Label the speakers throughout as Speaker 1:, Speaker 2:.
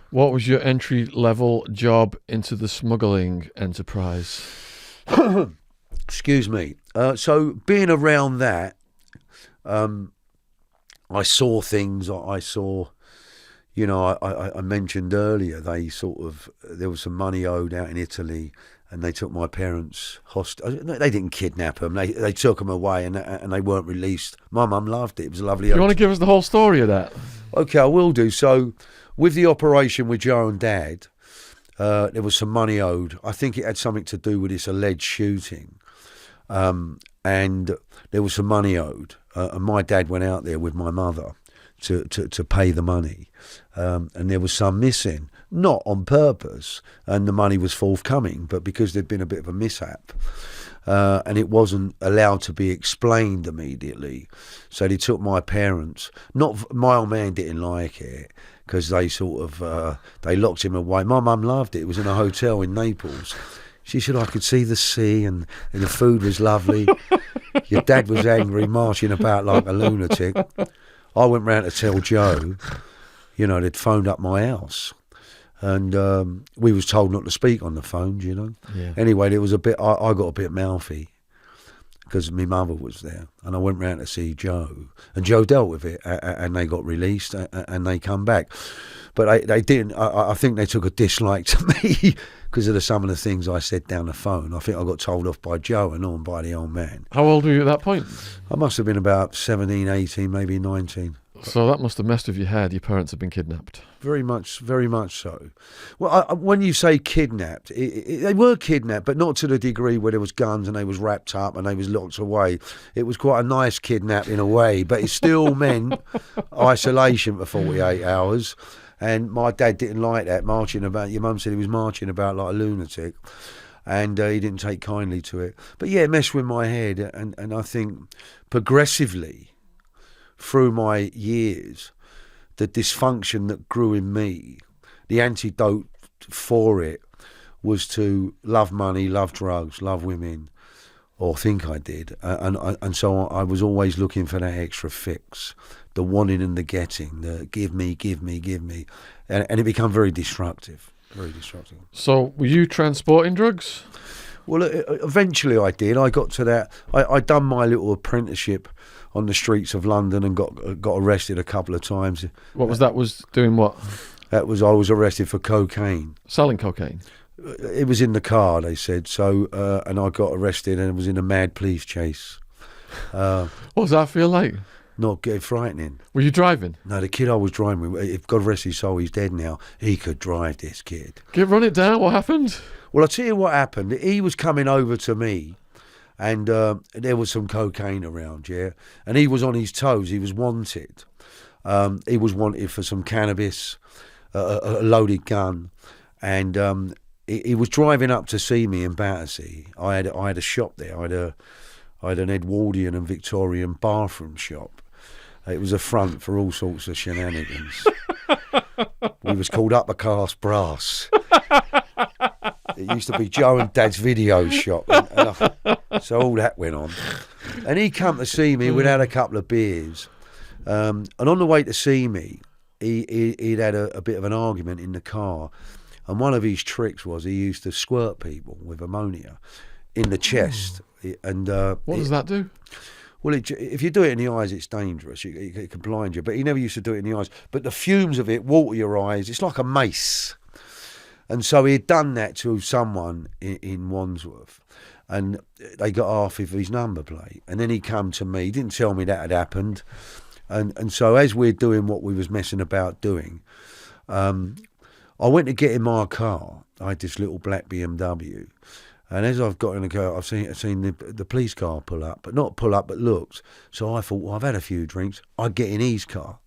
Speaker 1: What was your entry-level job into the smuggling enterprise?
Speaker 2: Excuse me. So being around that, I saw things. I saw, I mentioned earlier, there was some money owed out in Italy, and they took my parents hostage. They didn't kidnap them. They took them away, and they weren't released. My mum loved it. It was a lovely.
Speaker 1: You want to give us the whole story of that?
Speaker 2: Okay, I will do. So with the operation with Joe and Dad, there was some money owed. I think it had something to do with this alleged shooting. And there was some money owed. And my dad went out there with my mother to pay the money. And there was some missing, not on purpose. And the money was forthcoming, but because there'd been a bit of a mishap. And it wasn't allowed to be explained immediately. So they took my parents. My old man didn't like it because they they locked him away. My mum loved it. It was in a hotel in Naples. She said, I could see the sea and the food was lovely. Your dad was angry, marching about like a lunatic. I went round to tell Joe, they'd phoned up my house. And we was told not to speak on the phones,
Speaker 1: Yeah.
Speaker 2: Anyway, there was I got a bit mouthy because my mother was there. And I went round to see Joe. And Joe dealt with it, and they got released, and they come back. But they didn't. I think they took a dislike to me because of some of the things I said down the phone. I think I got told off by Joe and on by the old man.
Speaker 1: How old were you at that point?
Speaker 2: I must have been about 17, 18, maybe 19.
Speaker 1: So that must have messed with your head. Your parents had been kidnapped.
Speaker 2: Very much so. Well, when you say kidnapped, they were kidnapped, but not to the degree where there was guns and they was wrapped up and they was locked away. It was quite a nice kidnap in a way, but it still meant isolation for 48 hours. And my dad didn't like that, marching about. Your mum said he was marching about like a lunatic, and he didn't take kindly to it. But yeah, it messed with my head, and I think progressively through my years, the dysfunction that grew in me, the antidote for it was to love money, love drugs, love women, or think I did. And so I was always looking for that extra fix, the wanting and the getting, the give me. And it became very destructive.
Speaker 1: So were you transporting drugs?
Speaker 2: Well, eventually I did. I got to that. I'd done my little apprenticeship on the streets of London and got arrested a couple of times.
Speaker 1: What was that? Was doing what?
Speaker 2: I was arrested for cocaine.
Speaker 1: Selling cocaine?
Speaker 2: It was in the car, they said. So, and I got arrested and it was in a mad police chase.
Speaker 1: What does that feel like?
Speaker 2: Not getting frightening.
Speaker 1: Were you driving?
Speaker 2: No, the kid I was driving with, if God rest his soul, he's dead now. He could drive, this kid.
Speaker 1: Run it down. What happened?
Speaker 2: Well, I'll tell you what happened. He was coming over to me, and there was some cocaine around, yeah? And he was on his toes. He was wanted. He was wanted for some cannabis, a loaded gun, and he was driving up to see me in Battersea. I had a shop there. I had an Edwardian and Victorian bathroom shop. It was a front for all sorts of shenanigans. We was called Uppercast Brass. It used to be Joe and Dad's video shop. So all that went on. And he come to see me. We'd had a couple of beers. And on the way to see me, he'd had a bit of an argument in the car. And one of his tricks was he used to squirt people with ammonia in the chest. And
Speaker 1: what does that do?
Speaker 2: Well, if you do it in the eyes, it's dangerous. It can blind you. But he never used to do it in the eyes. But the fumes of it water your eyes. It's like a mace. And so he had done that to someone in Wandsworth. And they got half of his number plate. And then he come to me. He didn't tell me that had happened. And so as we're doing what we was messing about doing, I went to get in my car. I had this little black BMW. And as I've got in the car, I've seen the police car pull up, but not pull up, but looked. So I thought, well, I've had a few drinks. I'd get in his car.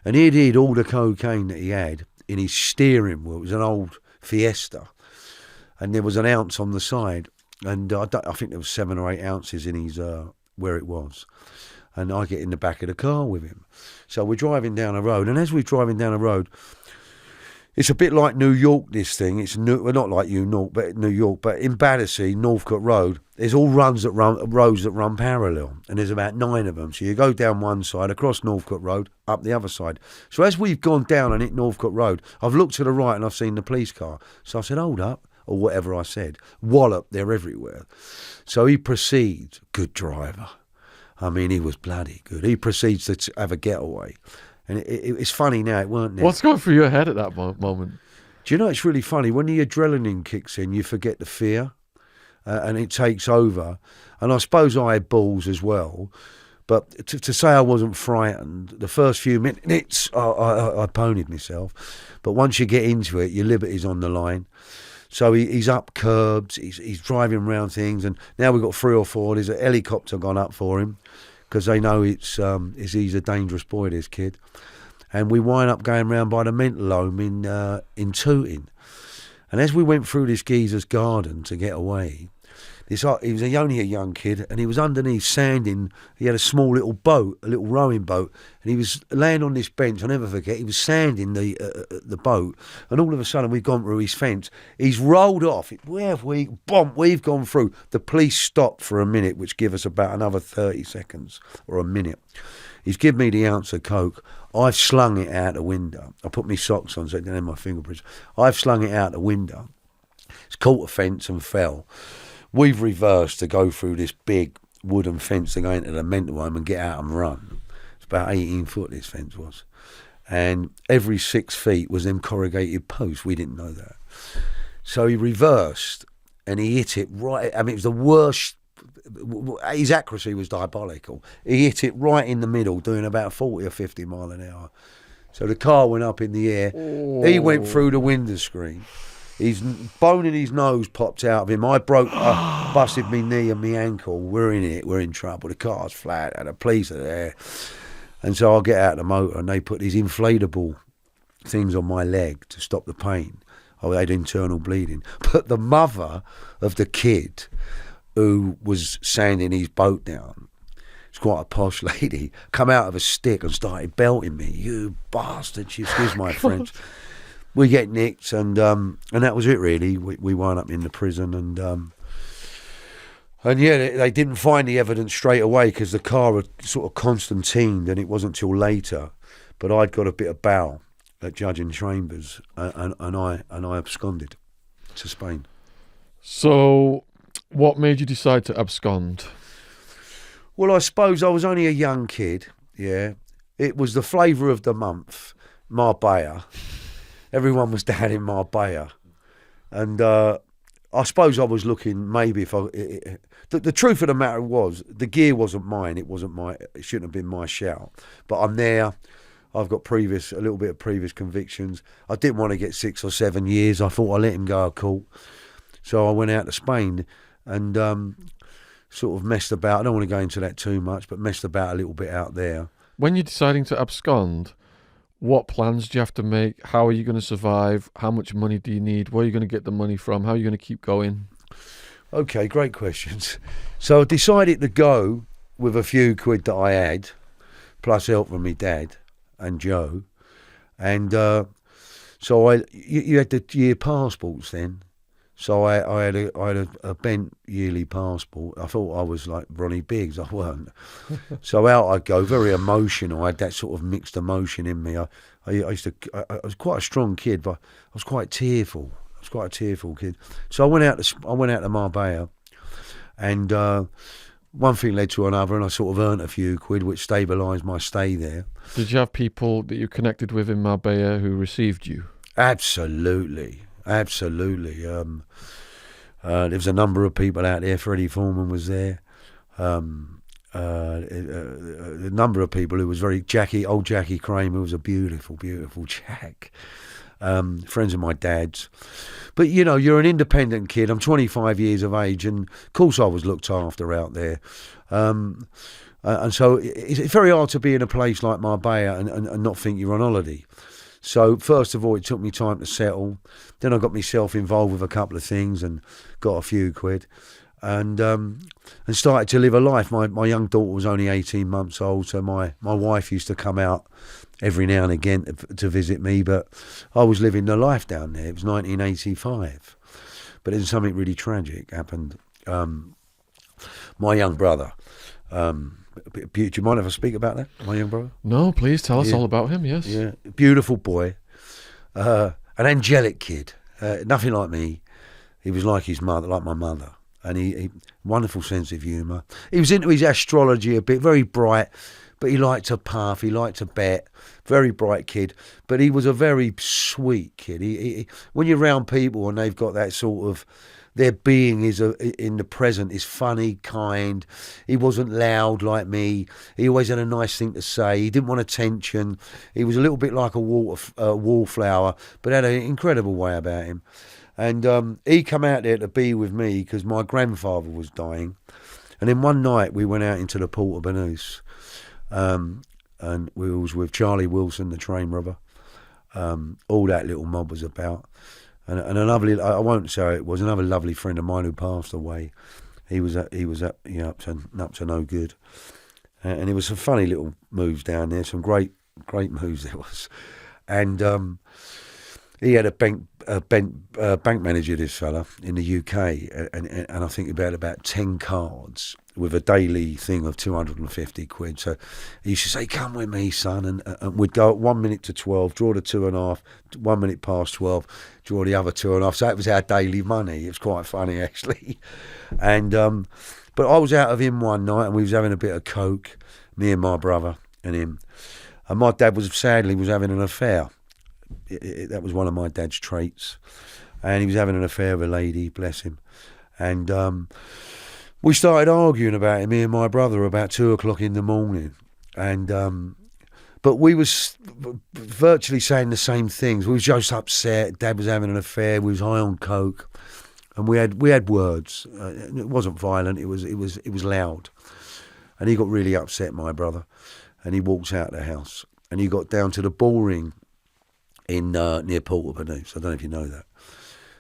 Speaker 2: And he'd hid all the cocaine that he had in his steering wheel. It was an old Fiesta. And there was an ounce on the side. And I think there was 7 or 8 ounces in his, where it was. And I get in the back of the car with him. So we're driving down a road. And as we're driving down a road, It's a bit like New York, this thing. It's well, not like New York, but in Battersea, Northcote Road, there's all roads that run parallel, and there's about 9 of them. So you go down one side, across Northcote Road, up the other side. So as we've gone down and hit Northcote Road, I've looked to the right and I've seen the police car. So I said, hold up, or whatever I said. Wallop, they're everywhere. So he proceeds, good driver. I mean, he was bloody good. He proceeds to have a getaway. And it's funny now, it weren't there.
Speaker 1: What's going through your head at that moment?
Speaker 2: Do you know, it's really funny. When the adrenaline kicks in, you forget the fear and it takes over. And I suppose I had balls as well. But to say I wasn't frightened, the first few minutes, I ponied myself. But once you get into it, your liberty's on the line. So he's up curbs, he's driving around things. And now we've got 3 or 4. There's a helicopter gone up for him, because they know he's a dangerous boy, this kid. And we wind up going round by the mental home in Tooting. And as we went through this geezer's garden to get away, he was only a young kid, and he was underneath sanding. He had a small little boat, a little rowing boat, and he was laying on this bench. I'll never forget. He was sanding the boat, and all of a sudden we've gone through his fence. He's rolled off. Where have we? Bomb! We've gone through. The police stopped for a minute, which give us about another 30 seconds or a minute. He's given me the ounce of coke. I've slung it out the window. I put my socks on so it didn't have my fingerprints. I've slung it out the window. It's caught a fence and fell. We've reversed to go through this big wooden fence to go into the mental home and get out and run. It's about 18 foot, this fence was. And every 6 feet was them corrugated posts. We didn't know that. So he reversed and he hit it right. I mean, it was the worst. His accuracy was diabolical. He hit it right in the middle, doing about 40 or 50 mile an hour. So the car went up in the air. Oh. He went through the window screen. His bone in his nose popped out of him. I busted me knee and me ankle. We're in it. We're in trouble. The car's flat and the police are there. And so I get out of the motor and they put these inflatable things on my leg to stop the pain. I had internal bleeding. But the mother of the kid who was sanding his boat down, it's quite a posh lady, come out of a stick and started belting me. You bastard. She excuse my French. We get nicked, and that was it really. We wound up in the prison, and yeah, they didn't find the evidence straight away because the car had sort of constantined, and it wasn't till later. But I'd got a bit of bail at Judge and Chambers, and I absconded to Spain. So,
Speaker 1: what made you decide to abscond?
Speaker 2: Well, I suppose I was only a young kid. Yeah, it was the flavour of the month, Marbella. Everyone was down in Marbella. And I suppose I was looking maybe if the truth of the matter was, the gear wasn't mine. It shouldn't have been my shout. But I'm there. I've got a little bit of previous convictions. I didn't want to get 6 or 7 years. I thought I'd let him go to court. So I went out to Spain and sort of messed about. I don't want to go into that too much, but messed about a little bit out there.
Speaker 1: When you're deciding to abscond, what plans do you have to make? How are you going to survive? How much money do you need? Where are you going to get the money from? How are you going to keep going?
Speaker 2: Okay, great questions. So I decided to go with a few quid that I had, plus help from my dad and Joe. And so you had the year passports then. So I had a bent yearly passport. I thought I was like Ronnie Biggs. I weren't. So out I'd go, very emotional. I had that sort of mixed emotion in me. I was quite a strong kid, but I was quite tearful. I was quite a tearful kid. So I went out to Marbella, and one thing led to another, and I sort of earned a few quid, which stabilised my stay there.
Speaker 1: Did you have people that you connected with in Marbella who received you?
Speaker 2: Absolutely. There was a number of people out there. Freddie Foreman was there. A number of people who was old Jackie Kray, who was a beautiful, beautiful Jack. Friends of my dad's. But, you know, you're an independent kid. I'm 25 years of age, and of course I was looked after out there. And so it's very hard to be in a place like Marbella and not think you're on holiday. So first of all, it took me time to settle. Then I got myself involved with a couple of things and got a few quid. and started to live a life. My young daughter was only 18 months old, so my wife used to come out every now and again to visit me, but I was living the life down there. It was 1985. But then something really tragic happened. My young brother, do you mind if I speak about that, my young brother?
Speaker 1: No, please tell us all about him, yes.
Speaker 2: Yeah, beautiful boy, an angelic kid, nothing like me. He was like his mother, like my mother. And he wonderful sense of humour. He was into his astrology a bit, very bright, but he liked to puff, he liked to bet. Very bright kid, but he was a very sweet kid. He when you're around people and they've got that sort of, their being is in the present is funny, kind. He wasn't loud like me. He always had a nice thing to say. He didn't want attention. He was a little bit like a wallflower, but had an incredible way about him. And he come out there to be with me because my grandfather was dying. And then one night we went out into the Port of Banús, and we was with Charlie Wilson, the train robber. All that little mob was about. And a lovely, I won't say it was, another lovely friend of mine who passed away. He was up to no good. And there was some funny little moves down there, some great moves there was. And he had a bank manager, this fella, in the UK, and I think about 10 cards with a daily thing of 250 quid. So he used to say, "Come with me, son," and we'd go at 1 minute to 12, draw the 2.5, 1 minute past 12, draw the other 2.5. So that was our daily money. It was quite funny, actually. And but I was out of him one night, and we was having a bit of coke, me and my brother and him. And my dad was sadly having an affair. That was one of my dad's traits, and he was having an affair with a lady, bless him. And we started arguing about it, me and my brother, about 2 o'clock in the morning. And but we was virtually saying the same things. We was just upset. Dad was having an affair. We was high on coke, and we had words. It wasn't violent. It was loud. And he got really upset, my brother, and he walked out of the house, and he got down to the bull ring in near Port of Banús. I don't know if you know that.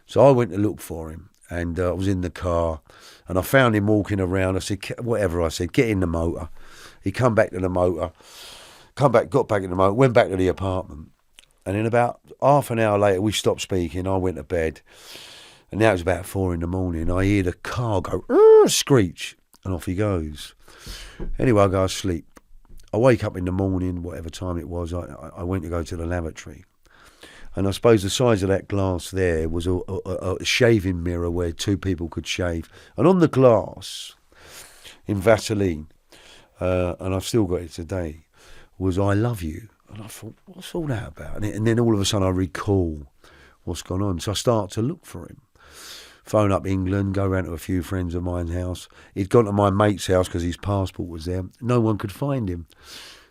Speaker 2: So I went to look for him, and I was in the car, and I found him walking around. I said, whatever, I said, get in the motor. He come back to the motor, got back in the motor, went back to the apartment. And then about half an hour later, we stopped speaking. I went to bed, and now it was about 4 in the morning. I hear the car go, screech, and off he goes. Anyway, I go to sleep. I wake up in the morning, whatever time it was, I went to go to the lavatory. And I suppose the size of that glass there was a shaving mirror where 2 people could shave. And on the glass, in Vaseline, and I've still got it today, was "I love you." And I thought, what's all that about? And then all of a sudden I recall what's gone on. So I start to look for him. Phone up England, go round to a few friends of mine's house. He'd gone to my mate's house because his passport was there. No one could find him.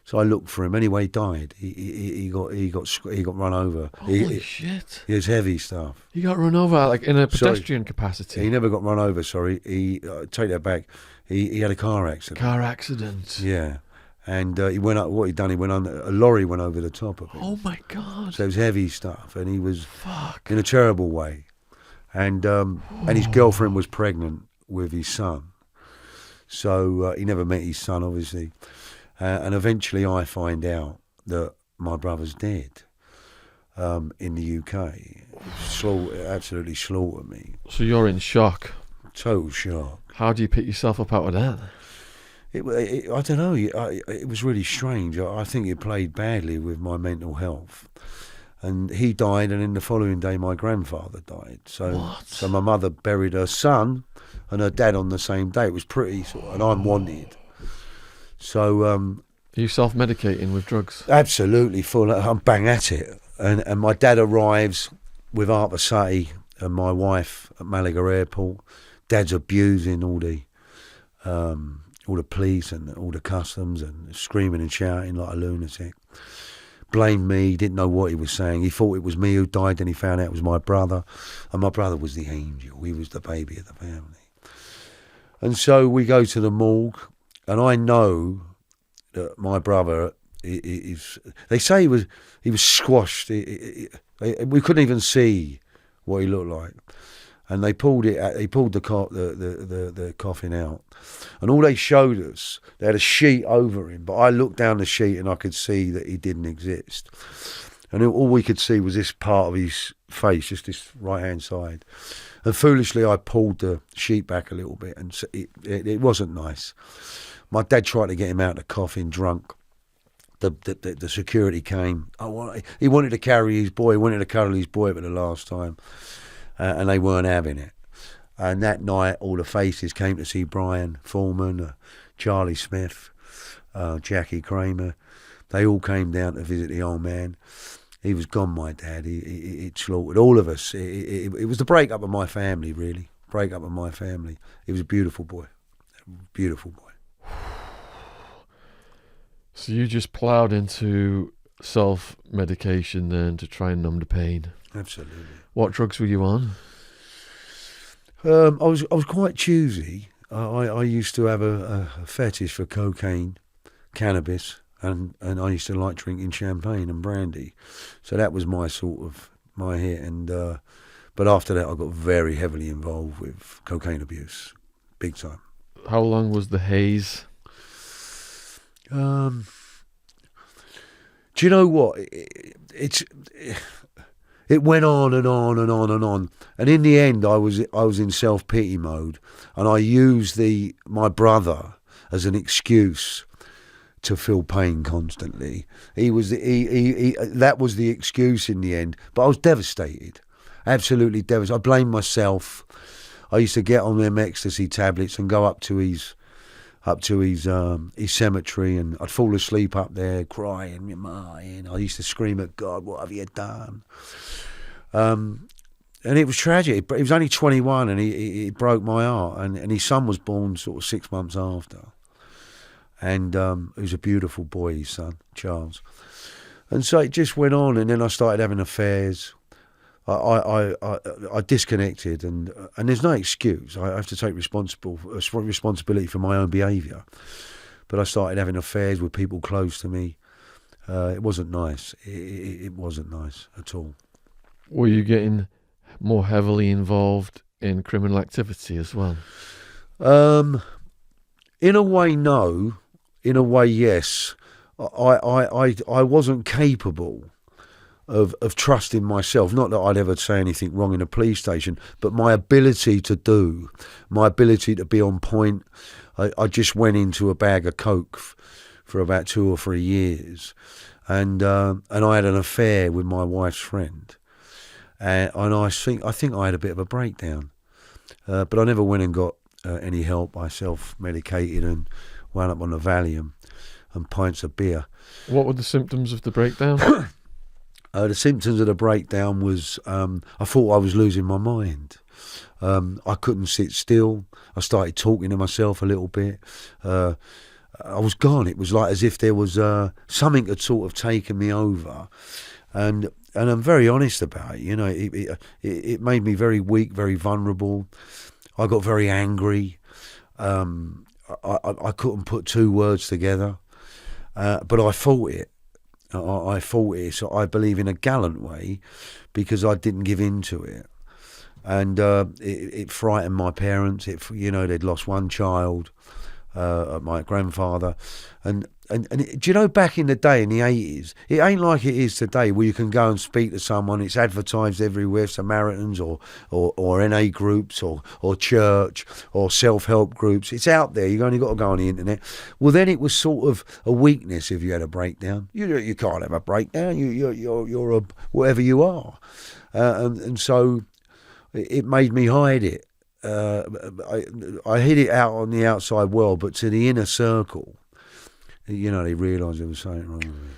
Speaker 2: So I looked for him. Anyway, he died. He got run over.
Speaker 1: Holy shit!
Speaker 2: It was heavy stuff.
Speaker 1: He got run over like in a pedestrian capacity.
Speaker 2: He never got run over. Sorry, take that back. He had a car accident.
Speaker 1: Car accident.
Speaker 2: Yeah, and he went up. What he'd done, he went on a lorry went over the top of him.
Speaker 1: Oh my god!
Speaker 2: So it was heavy stuff, and he was in a terrible way. And his girlfriend was pregnant with his son. So he never met his son, obviously. And eventually I find out that my brother's dead in the UK. Absolutely slaughtered me.
Speaker 1: So you're in shock.
Speaker 2: Total shock.
Speaker 1: How do you pick yourself up out of that?
Speaker 2: I don't know. It was really strange. I think it played badly with my mental health. And he died, and then the following day my grandfather died. So my mother buried her son and her dad on the same day. It was pretty and I'm wanted. So are
Speaker 1: you self-medicating with drugs?
Speaker 2: Absolutely, full. I'm bang at it. And my dad arrives with Arpasati and my wife at Malaga Airport. Dad's abusing all the police and all the customs and screaming and shouting like a lunatic. Blamed me, didn't know what he was saying. He thought it was me who died, then he found out it was my brother. And my brother was the angel. He was the baby of the family. And so we go to the morgue, and I know that my brother is. They say he was squashed. We couldn't even see what he looked like. And they pulled it. They pulled the coffin out, and all they showed us, they had a sheet over him. But I looked down the sheet and I could see that he didn't exist. And all we could see was this part of his face, just this right-hand side. And foolishly, I pulled the sheet back a little bit, and it wasn't nice. My dad tried to get him out of the coffin drunk. The security came. He wanted to carry his boy. He wanted to cuddle his boy for the last time. And they weren't having it. And that night, all the faces came to see Brian Foreman, Charlie Smith, Jackie Kramer. They all came down to visit the old man. He was gone, my dad. He slaughtered all of us. It was the breakup of my family, really. Breakup of my family. He was a beautiful boy. Beautiful boy.
Speaker 1: So you just ploughed into self-medication then to try and numb the pain?
Speaker 2: Absolutely.
Speaker 1: What drugs were you on?
Speaker 2: I was quite choosy. I used to have a fetish for cocaine, cannabis, and I used to like drinking champagne and brandy. So that was my hit. And but after that, I got very heavily involved with cocaine abuse, big time.
Speaker 1: How long was the haze?
Speaker 2: Do you know what? It went on and on and on and on, and in the end, I was in self-pity mode, and I used my brother as an excuse to feel pain constantly. That was the excuse in the end. But I was devastated, absolutely devastated. I blamed myself. I used to get on them ecstasy tablets and go up to his cemetery, and I'd fall asleep up there crying. I used to scream at God, "What have you done?" And it was tragic. But he was only 21, and he broke my heart. And his son was born sort of 6 months after, and he was a beautiful boy, his son Charles. And so it just went on, and then I started having affairs. I disconnected, and there's no excuse. I have to take responsibility for my own behaviour. But I started having affairs with people close to me. It wasn't nice. It wasn't nice at all.
Speaker 1: Were you getting more heavily involved in criminal activity as well?
Speaker 2: In a way, no. In a way, yes. I wasn't capable of trusting myself. Not that I'd ever say anything wrong in a police station, but my ability to be on point. I just went into a bag of coke for about 2 or 3 years, and I had an affair with my wife's friend, and I think I had a bit of a breakdown, but I never went and got any help. I self-medicated and wound up on the Valium and pints of beer.
Speaker 1: What were the symptoms of the breakdown?
Speaker 2: The symptoms of the breakdown was I thought I was losing my mind. I couldn't sit still. I started talking to myself a little bit. I was gone. It was like as if there was something had sort of taken me over. And I'm very honest about it. You know, it made me very weak, very vulnerable. I got very angry. I couldn't put 2 words together. But I fought it. I fought it, so I believe in a gallant way, because I didn't give in to it, and it frightened my parents. They'd lost one child, my grandfather, and do you know, back in the day in the 80s, it ain't like it is today, where you can go and speak to someone. It's advertised everywhere, Samaritans or NA groups or church or self-help groups. It's out there. You've only got to go on the internet. Well, then it was sort of a weakness if you had a breakdown. You can't have a breakdown. You're a whatever you are, and so it made me hide it. I hid it out on the outside world, but to the inner circle, they realised there was something wrong with me.